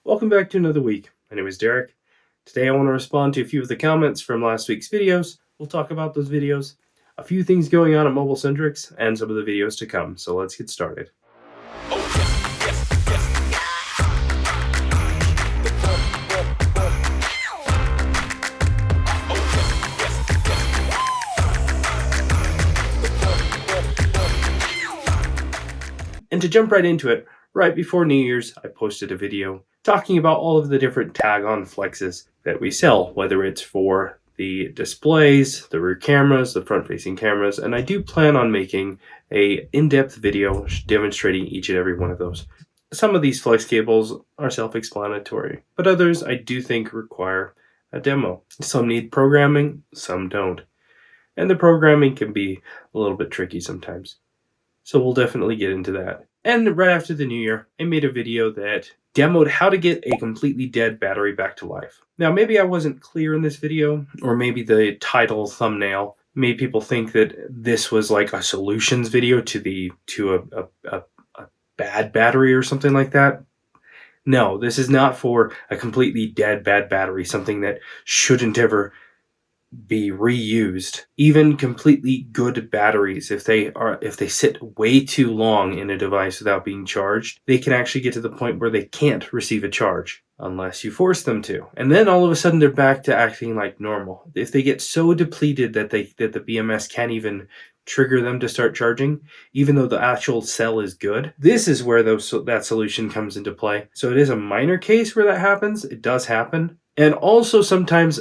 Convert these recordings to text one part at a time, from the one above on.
Welcome back to another week. My name is Derek. Today I want to respond to a few of the comments from last week's videos. We'll talk about those videos, a few things going on at MobileSentrix, and some of the videos to come. So let's get started. And to jump right into it, right before New Year's, I posted a video talking about all of the different tag-on flexes that we sell, whether it's for the displays, the rear cameras, the front-facing cameras, and I do plan on making a in-depth video demonstrating each and every one of those. Some of these flex cables are self-explanatory, but others I do think require a demo. Some need programming, some don't. And the programming can be a little bit tricky sometimes. So we'll definitely get into that. And right after the new year, I made a video that demoed how to get a completely dead battery back to life. Now, maybe I wasn't clear in this video, or maybe the title thumbnail made people think that this was like a solutions video to a bad battery or something like that. No, this is not for a completely dead bad battery, something that shouldn't ever be reused. Even completely good batteries, if they sit way too long in a device without being charged, they can actually get to the point where they can't receive a charge unless you force them to. And then all of a sudden they're back to acting like normal. If they get so depleted that the BMS can't even trigger them to start charging, even though the actual cell is good, this is where that solution comes into play. So it is a minor case where that happens. It does happen. And also sometimes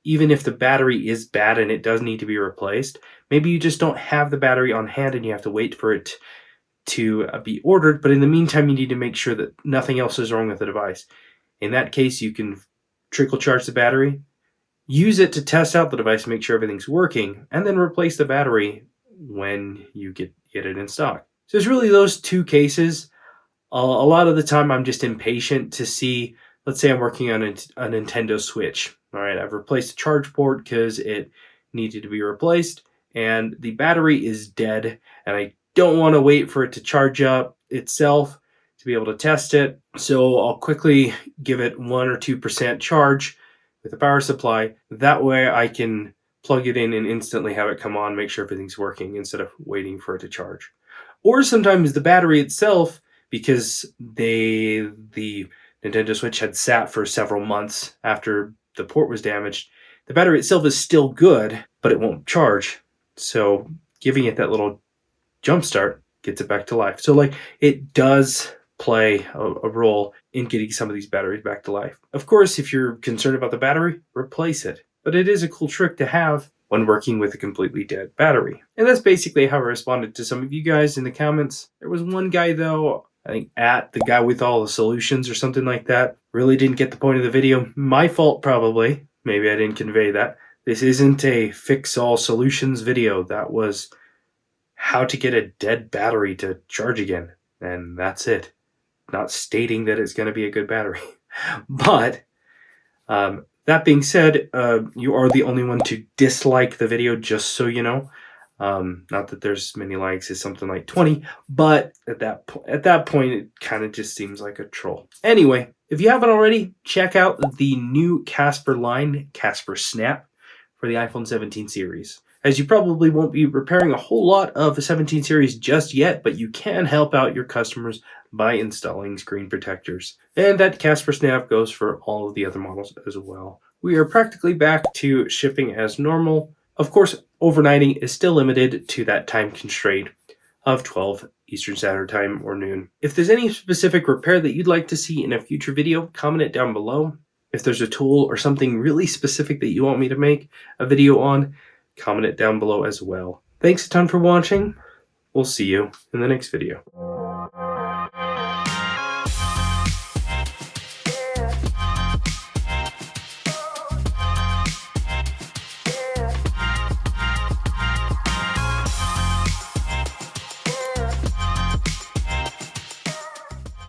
even if the battery is bad and it does need to be replaced, maybe you just don't have the battery on hand and you have to wait for it to be ordered. But in the meantime, you need to make sure that nothing else is wrong with the device. In that case, you can trickle charge the battery, use it to test out the device, make sure everything's working, and then replace the battery when you get it in stock. So it's really those two cases. A lot of the time, I'm just impatient to see, let's say I'm working on a Nintendo Switch. All right, I've replaced the charge port because it needed to be replaced, and the battery is dead, and I don't want to wait for it to charge up itself to be able to test it. So I'll quickly give it 1 or 2% charge with a power supply. That way I can plug it in and instantly have it come on, make sure everything's working instead of waiting for it to charge. Or sometimes the battery itself, because the Nintendo Switch had sat for several months after the port was damaged, the battery itself is still good, but it won't charge. So giving it that little Jumpstart gets it back to life. So it does play a role in getting some of these batteries back to life. Of course, if you're concerned about the battery, replace it. But it is a cool trick to have when working with a completely dead battery. And that's basically how I responded to some of you guys in the comments. There was one guy though, I think the guy with all the solutions or something like that, really didn't get the point of the video. My fault probably. Maybe I didn't convey that. This isn't a fix all solutions video. That was how to get a dead battery to charge again. And that's it. Not stating that it's going to be a good battery. But that being said, you are the only one to dislike the video, just so you know. Not that there's many likes, it's something like 20, but at that point it kind of just seems like a troll. Anyway, if you haven't already, check out the new Casper line, Casper Snap, for the iPhone 17 series. As you probably won't be repairing a whole lot of the 17 series just yet, but you can help out your customers by installing screen protectors. And that Casper Snap goes for all of the other models as well. We are practically back to shipping as normal. Of course, overnighting is still limited to that time constraint of 12 Eastern Standard Time or noon. If there's any specific repair that you'd like to see in a future video, comment it down below. If there's a tool or something really specific that you want me to make a video on, comment it down below as well. Thanks a ton for watching. We'll see you in the next video.